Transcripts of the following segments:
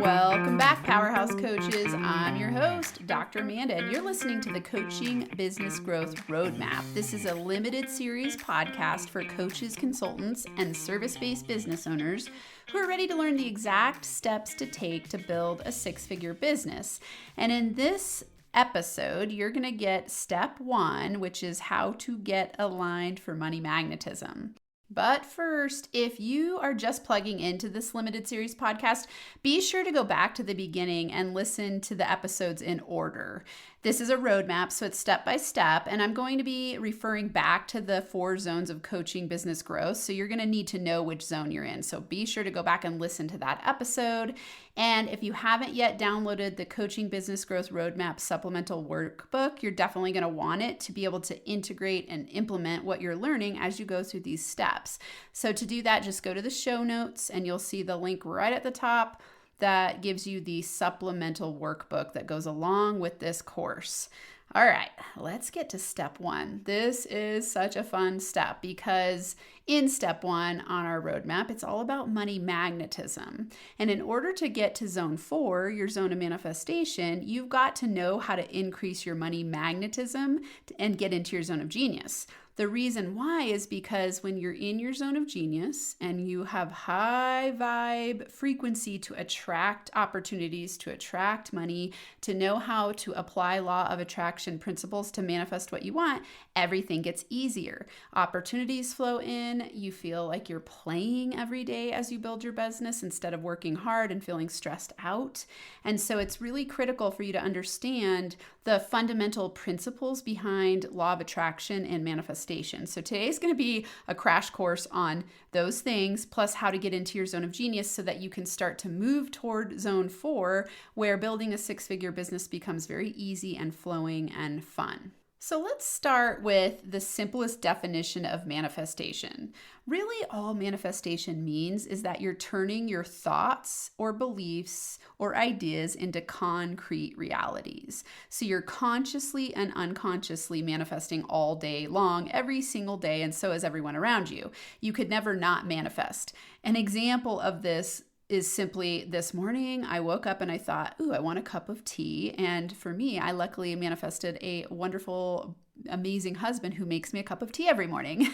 Welcome back, Powerhouse Coaches. I'm your host, Dr. Amanda, and you're listening to the Coaching Business Growth Roadmap. This is a limited series podcast for coaches, consultants, and service-based business owners who are ready to learn the exact steps to take to build a six-figure business. And in this episode, you're going to get step 1, which is how to get aligned for money magnetism. But first, if you are just plugging into this limited series podcast, be sure to go back to the beginning and listen to the episodes in order. This is a roadmap, so it's step by step, and I'm going to be referring back to the 4 zones of coaching business growth, so you're going to need to know which zone you're in. So be sure to go back and listen to that episode. And if you haven't yet downloaded the Coaching Business Growth Roadmap supplemental workbook, you're definitely going to want it to be able to integrate and implement what you're learning as you go through these steps. So to do that, just go to the show notes and you'll see the link right at the top that gives you the supplemental workbook that goes along with this course. All right, let's get to step 1. This is such a fun step because in step 1 on our roadmap, it's all about money magnetism. And in order to get to zone 4, your zone of manifestation, you've got to know how to increase your money magnetism and get into your zone of genius. The reason why is because when you're in your zone of genius and you have high vibe frequency to attract opportunities, to attract money, to know how to apply law of attraction principles to manifest what you want, everything gets easier. Opportunities flow in. You feel like you're playing every day as you build your business instead of working hard and feeling stressed out. And so it's really critical for you to understand the fundamental principles behind law of attraction and manifestation. So today is going to be a crash course on those things, plus how to get into your zone of genius so that you can start to move toward zone 4, where building a 6-figure business becomes very easy and flowing and fun. So let's start with the simplest definition of manifestation. Really, all manifestation means is that you're turning your thoughts or beliefs or ideas into concrete realities. So you're consciously and unconsciously manifesting all day long, every single day, and so is everyone around you. You could never not manifest. An example of this is simply this morning, I woke up and I thought, ooh, I want a cup of tea. And for me, I luckily manifested a wonderful, amazing husband who makes me a cup of tea every morning.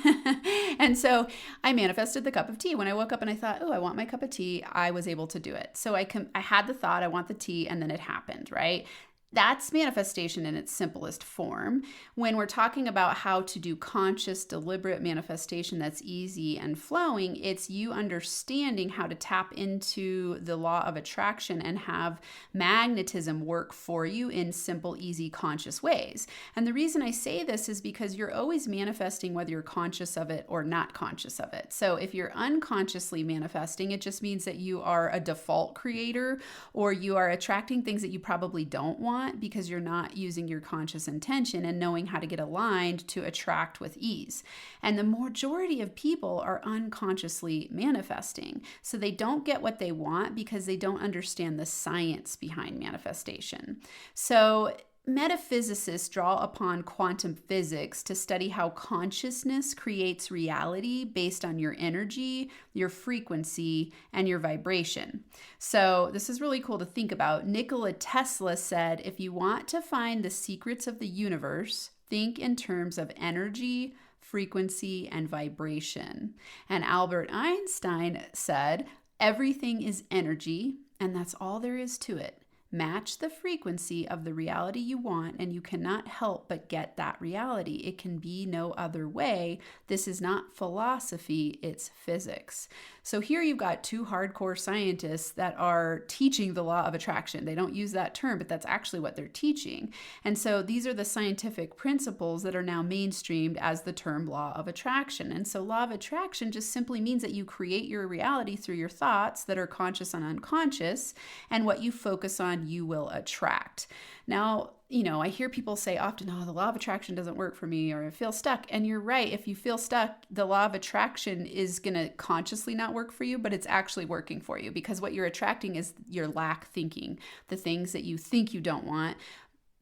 And so I manifested the cup of tea. When I woke up and I thought, oh, I want my cup of tea, I was able to do it. So I had the thought, I want the tea, and then it happened, right? That's manifestation in its simplest form. When we're talking about how to do conscious, deliberate manifestation that's easy and flowing, it's you understanding how to tap into the law of attraction and have magnetism work for you in simple, easy, conscious ways. And the reason I say this is because you're always manifesting whether you're conscious of it or not conscious of it. So if you're unconsciously manifesting, it just means that you are a default creator or you are attracting things that you probably don't want, because you're not using your conscious intention and knowing how to get aligned to attract with ease. And the majority of people are unconsciously manifesting. So they don't get what they want because they don't understand the science behind manifestation. So metaphysicists draw upon quantum physics to study how consciousness creates reality based on your energy, your frequency, and your vibration. So this is really cool to think about. Nikola Tesla said, if you want to find the secrets of the universe, think in terms of energy, frequency, and vibration. And Albert Einstein said, everything is energy, and that's all there is to it. Match the frequency of the reality you want, and you cannot help but get that reality. It can be no other way. This is not philosophy, it's physics. So here you've got 2 hardcore scientists that are teaching the law of attraction. They don't use that term, but that's actually what they're teaching. And so these are the scientific principles that are now mainstreamed as the term law of attraction. And so law of attraction just simply means that you create your reality through your thoughts that are conscious and unconscious, and what you focus on, you will attract. Now, I hear people say often, oh, the law of attraction doesn't work for me, or I feel stuck. And you're right. If you feel stuck, the law of attraction is going to consciously not work for you, but it's actually working for you, because what you're attracting is your lack thinking, the things that you think you don't want.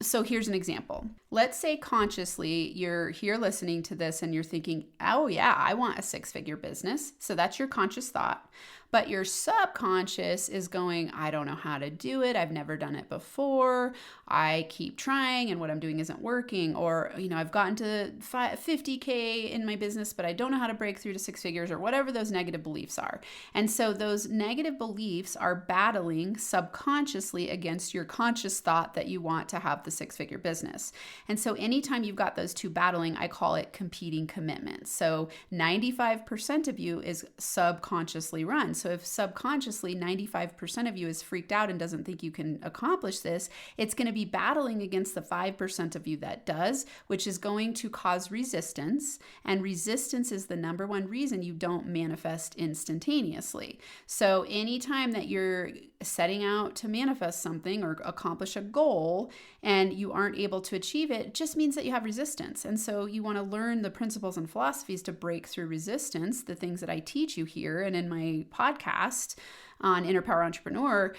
So here's an example. Let's say consciously you're here listening to this and you're thinking, oh yeah, I want a 6-figure business. So that's your conscious thought. But your subconscious is going, I don't know how to do it. I've never done it before. I keep trying and what I'm doing isn't working. Or, I've gotten to 50K in my business, but I don't know how to break through to six figures, or whatever those negative beliefs are. And so those negative beliefs are battling subconsciously against your conscious thought that you want to have the six-figure business. And so anytime you've got those two battling, I call it competing commitments. So 95% of you is subconsciously run. So if subconsciously 95% of you is freaked out and doesn't think you can accomplish this, it's going to be battling against the 5% of you that does, which is going to cause resistance. And resistance is the number one reason you don't manifest instantaneously. So anytime that you're setting out to manifest something or accomplish a goal and you aren't able to achieve it, it just means that you have resistance. And so you want to learn the principles and philosophies to break through resistance, the things that I teach you here and in my podcast on Inner Power Entrepreneur.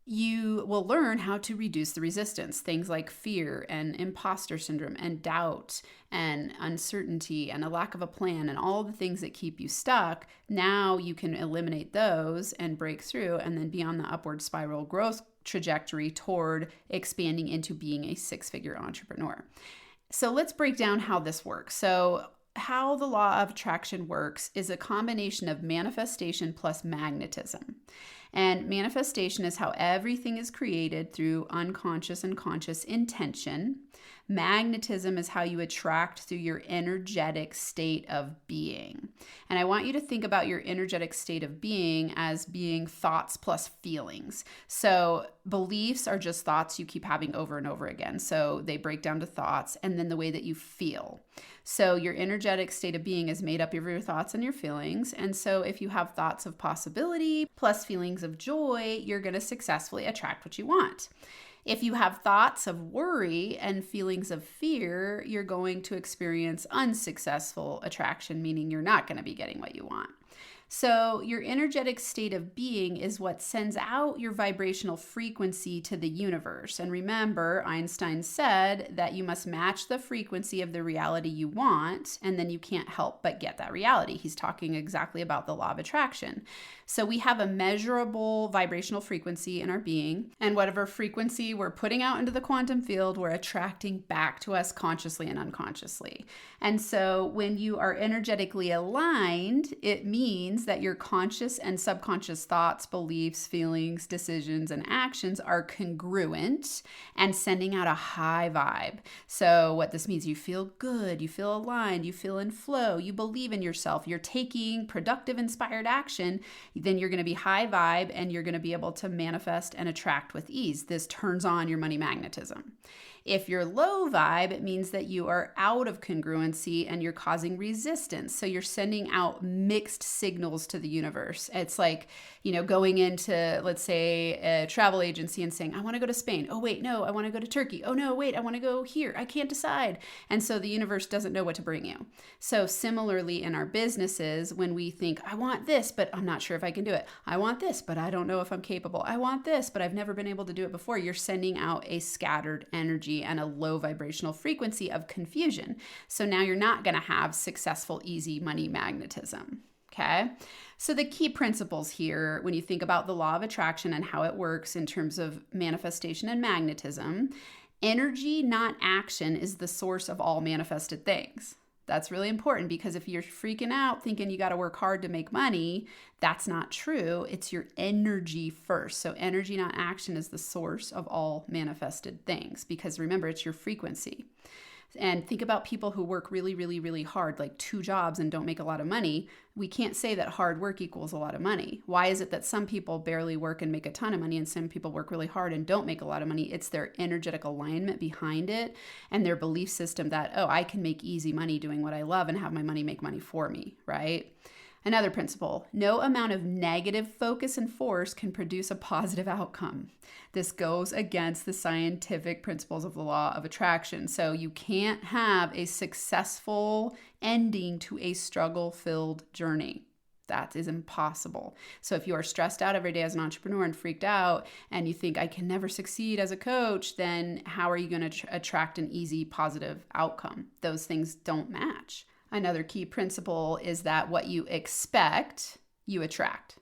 You will learn how to reduce the resistance, things like fear and imposter syndrome and doubt and uncertainty and a lack of a plan and all the things that keep you stuck. Now you can eliminate those and break through and then be on the upward spiral growth trajectory toward expanding into being a six-figure entrepreneur. So let's break down how this works. So how the law of attraction works is a combination of manifestation plus magnetism. And manifestation is how everything is created through unconscious and conscious intention. Magnetism is how you attract through your energetic state of being. And I want you to think about your energetic state of being as being thoughts plus feelings. So beliefs are just thoughts you keep having over and over again. So they break down to thoughts and then the way that you feel. So your energetic state of being is made up of your thoughts and your feelings. And so if you have thoughts of possibility plus feelings of joy, you're going to successfully attract what you want. If you have thoughts of worry and feelings of fear, you're going to experience unsuccessful attraction, meaning you're not going to be getting what you want. So your energetic state of being is what sends out your vibrational frequency to the universe. And remember, Einstein said that you must match the frequency of the reality you want, and then you can't help but get that reality. He's talking exactly about the law of attraction. So we have a measurable vibrational frequency in our being, and whatever frequency we're putting out into the quantum field, we're attracting back to us consciously and unconsciously. And so when you are energetically aligned, it means that your conscious and subconscious thoughts, beliefs, feelings, decisions, and actions are congruent and sending out a high vibe. So what this means, you feel good, you feel aligned, you feel in flow, you believe in yourself, you're taking productive, inspired action, then you're going to be high vibe and you're going to be able to manifest and attract with ease. This turns on your money magnetism. If you're low vibe, it means that you are out of congruency and you're causing resistance. So you're sending out mixed signals to the universe. It's like, going into, let's say, a travel agency and saying, I want to go to Spain. Oh, wait, no, I want to go to Turkey. Oh, no, wait, I want to go here. I can't decide. And so the universe doesn't know what to bring you. So similarly in our businesses, when we think, I want this, but I'm not sure if I can do it. I want this, but I don't know if I'm capable. I want this, but I've never been able to do it before. You're sending out a scattered energy and a low vibrational frequency of confusion. So now you're not going to have successful, easy money magnetism. Okay. So the key principles here, when you think about the law of attraction and how it works in terms of manifestation and magnetism, energy, not action, is the source of all manifested things. That's really important because if you're freaking out thinking you got to work hard to make money, that's not true. It's your energy first. So energy, not action, is the source of all manifested things because remember, it's your frequency. And think about people who work really, really, really hard, like 2 jobs and don't make a lot of money. We can't say that hard work equals a lot of money. Why is it that some people barely work and make a ton of money and some people work really hard and don't make a lot of money? It's their energetic alignment behind it and their belief system that, oh, I can make easy money doing what I love and have my money make money for me, right? Another principle, no amount of negative focus and force can produce a positive outcome. This goes against the scientific principles of the law of attraction. So you can't have a successful ending to a struggle-filled journey. That is impossible. So if you are stressed out every day as an entrepreneur and freaked out and you think I can never succeed as a coach, then how are you going to attract an easy, positive outcome? Those things don't match. Another key principle is that what you expect, you attract.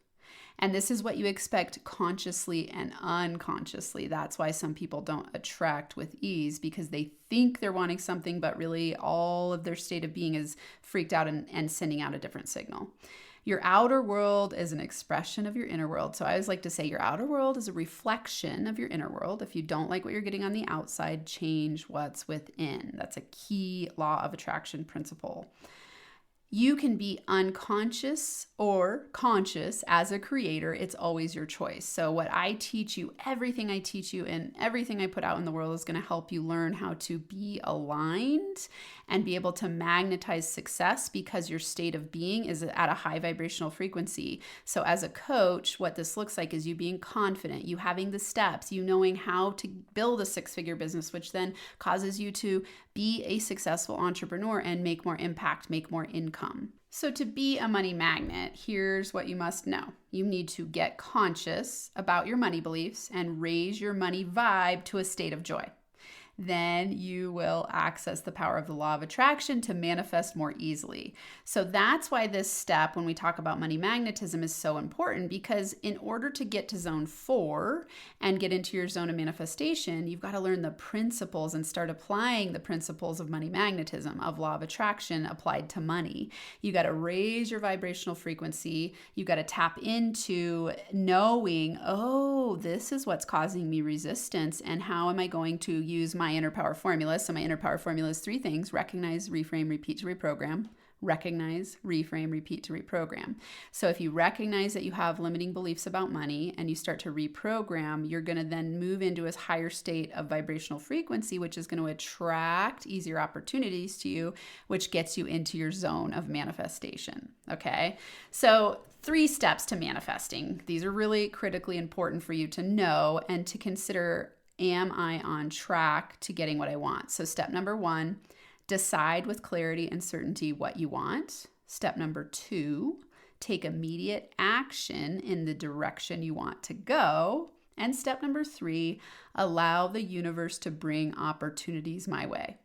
And this is what you expect consciously and unconsciously. That's why some people don't attract with ease, because they think they're wanting something, but really all of their state of being is freaked out and sending out a different signal. Your outer world is an expression of your inner world. So I always like to say your outer world is a reflection of your inner world. If you don't like what you're getting on the outside, change what's within. That's a key law of attraction principle. You can be unconscious or conscious as a creator. It's always your choice. So what I teach you, everything I teach you and everything I put out in the world is going to help you learn how to be aligned and be able to magnetize success, because your state of being is at a high vibrational frequency. So as a coach, what this looks like is you being confident, you having the steps, you knowing how to build a six-figure business, which then causes you to be a successful entrepreneur and make more impact, make more income. So to be a money magnet, here's what you must know. You need to get conscious about your money beliefs and raise your money vibe to a state of joy. Then you will access the power of the law of attraction to manifest more easily. So that's why this step, when we talk about money magnetism, is so important, because in order to get to zone 4 and get into your zone of manifestation, you've got to learn the principles and start applying the principles of money magnetism, of law of attraction applied to money. You got to raise your vibrational frequency. You got to tap into knowing, oh, this is what's causing me resistance, and how am I going to use my inner power formula. So my inner power formula is 3 things: recognize, reframe, repeat to reprogram. Recognize, reframe, repeat to reprogram. So if you recognize that you have limiting beliefs about money and you start to reprogram, you're going to then move into a higher state of vibrational frequency, which is going to attract easier opportunities to you, which gets you into your zone of manifestation. Okay. So 3 steps to manifesting. These are really critically important for you to know and to consider. Am I on track to getting what I want? So step number 1, decide with clarity and certainty what you want. Step number 2, take immediate action in the direction you want to go. And step number 3, allow the universe to bring opportunities my way.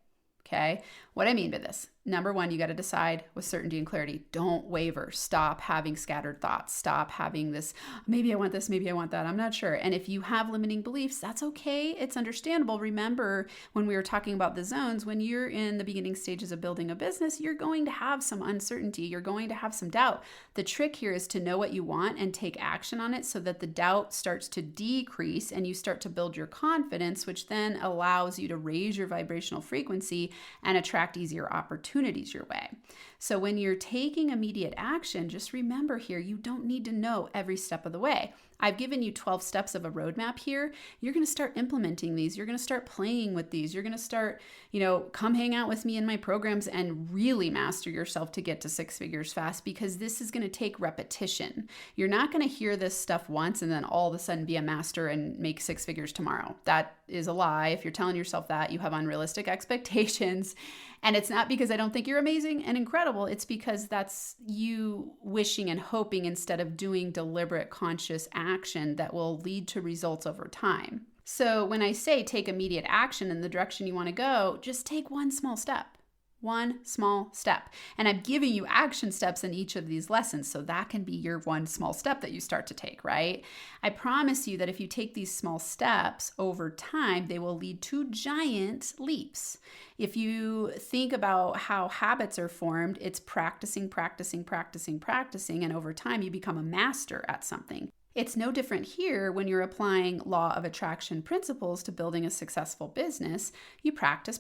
Okay. What I mean by this: number 1, you got to decide with certainty and clarity. Don't waver. Stop having scattered thoughts. Stop having this, maybe I want this, maybe I want that, I'm not sure. And if you have limiting beliefs, that's okay. It's understandable. Remember, when we were talking about the zones, when you're in the beginning stages of building a business, you're going to have some uncertainty. You're going to have some doubt. The trick here is to know what you want and take action on it so that the doubt starts to decrease and you start to build your confidence, which then allows you to raise your vibrational frequency and attract easier opportunities your way. So when you're taking immediate action, just remember here, you don't need to know every step of the way. I've given you 12 steps of a roadmap here. You're going to start implementing these. You're going to start playing with these. You're going to start, come hang out with me in my programs and really master yourself to get to 6 figures fast, because this is going to take repetition. You're not going to hear this stuff once and then all of a sudden be a master and make 6 figures tomorrow. That is a lie. If you're telling yourself that, you have unrealistic expectations. And it's not because I don't think you're amazing and incredible. It's because that's you wishing and hoping instead of doing deliberate, conscious action that will lead to results over time. So when I say take immediate action in the direction you want to go, just take one small step. One small step. And I'm giving you action steps in each of these lessons, so that can be your one small step that you start to take, right? I promise you that if you take these small steps over time, they will lead to giant leaps. If you think about how habits are formed, it's practicing, and over time you become a master at something. It's no different here when you're applying law of attraction principles to building a successful business. You practice.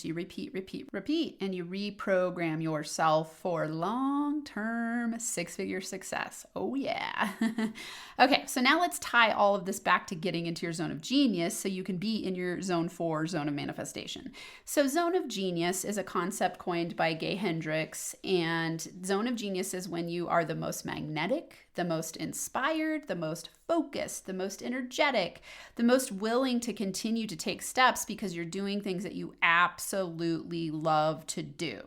You repeat, and you reprogram yourself for long-term 6-figure success. Oh yeah. Okay, so now let's tie all of this back to getting into your zone of genius so you can be in your zone 4, zone of manifestation. So zone of genius is a concept coined by Gay Hendricks, and zone of genius is when you are the most magnetic, the most inspired, the most focused, the most energetic, the most willing to continue to take steps because you're doing things that you absolutely love to do.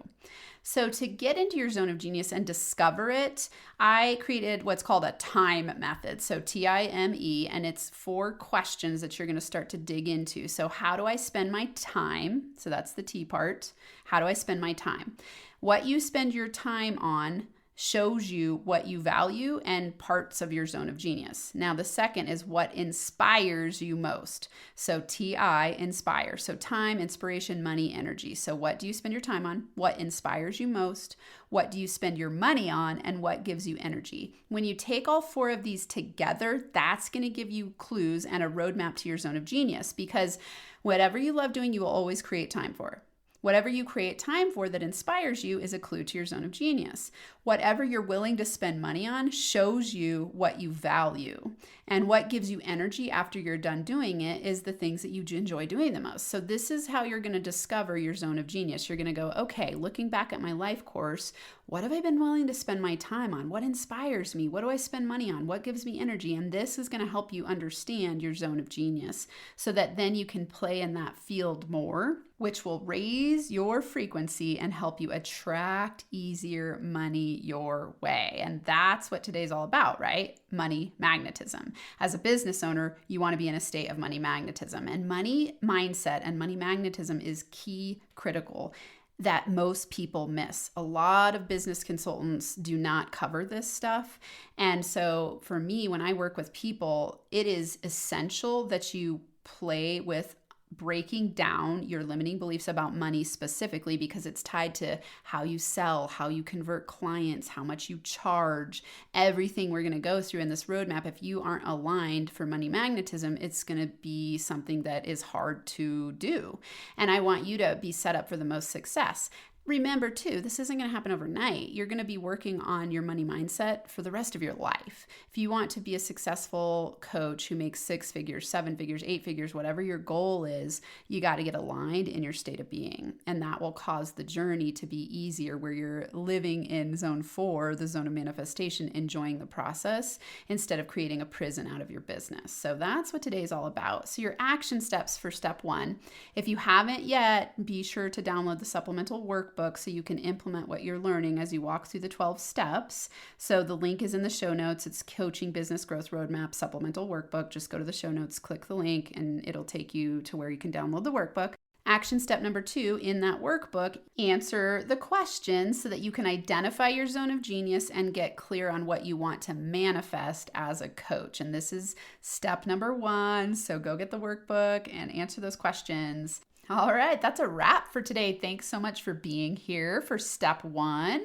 So to get into your zone of genius and discover it, I created what's called a time method. So TIME, and it's 4 questions that you're going to start to dig into. So how do I spend my time? So that's the T part. How do I spend my time? What you spend your time on shows you what you value and parts of your zone of genius. Now, the second is what inspires you most. So TI, inspire. So time, inspiration, money, energy. So what do you spend your time on? What inspires you most? What do you spend your money on? And what gives you energy? When you take all four of these together, that's going to give you clues and a roadmap to your zone of genius, because whatever you love doing, you will always create time for. Whatever you create time for that inspires you is a clue to your zone of genius. Whatever you're willing to spend money on shows you what you value. And what gives you energy after you're done doing it is the things that you enjoy doing the most. So this is how you're going to discover your zone of genius. You're going to go, okay, looking back at my life course, what have I been willing to spend my time on? What inspires me? What do I spend money on? What gives me energy? And this is going to help you understand your zone of genius so that then you can play in that field more, which will raise your frequency and help you attract easier money your way. And that's what today's all about, right? Money magnetism. As a business owner, you want to be in a state of money magnetism. And money mindset and money magnetism is key, critical, that most people miss. A lot of business consultants do not cover this stuff. And so for me, when I work with people, it is essential that you play with breaking down your limiting beliefs about money specifically, because it's tied to how you sell, how you convert clients, how much you charge, everything we're going to go through in this roadmap. If you aren't aligned for money magnetism, it's going to be something that is hard to do. And I want you to be set up for the most success. Remember too, this isn't going to happen overnight. You're going to be working on your money mindset for the rest of your life. If you want to be a successful coach who makes 6 figures, 7 figures, 8 figures, whatever your goal is, you got to get aligned in your state of being. And that will cause the journey to be easier, where you're living in zone 4, the zone of manifestation, enjoying the process instead of creating a prison out of your business. So that's what today's all about. So your action steps for step 1. If you haven't yet, be sure to download the supplemental workbook so you can implement what you're learning as you walk through the 12 steps. So the link is in the show notes. It's Coaching Business Growth Roadmap Supplemental Workbook. Just go to the show notes, click the link, and it'll take you to where you can download the workbook. Action step number 2 in that workbook, answer the questions so that you can identify your zone of genius and get clear on what you want to manifest as a coach. And this is step number 1. So go get the workbook and answer those questions. All right, that's a wrap for today. Thanks so much for being here for step 1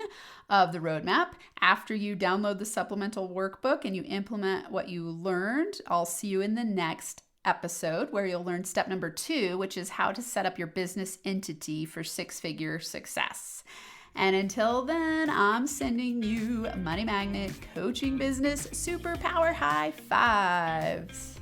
of the roadmap. After you download the supplemental workbook and you implement what you learned, I'll see you in the next episode where you'll learn step number 2, which is how to set up your business entity for 6-figure success. And until then, I'm sending you Money Magnet Coaching Business Superpower High Fives.